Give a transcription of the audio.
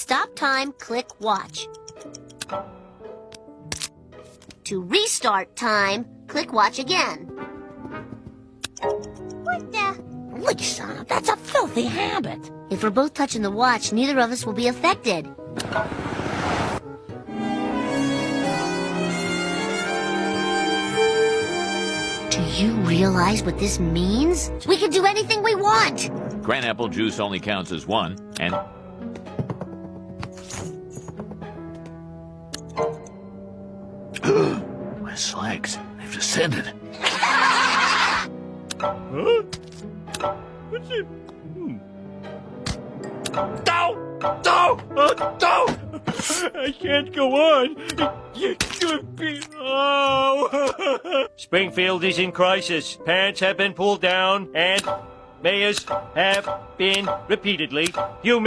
stop time, click watch. To restart time, click watch again. What the? Lisa, that's a filthy habit. If we're both touching the watch, neither of us will be affected. Do you realize what this means? We can do anything we want. Granaple juice only counts as one, and... My slacks, they've descended. Huh? What's it? I can't go on. It could be. Oh. Springfield is in crisis. Parents have been pulled down, and mayors have been repeatedly humiliated.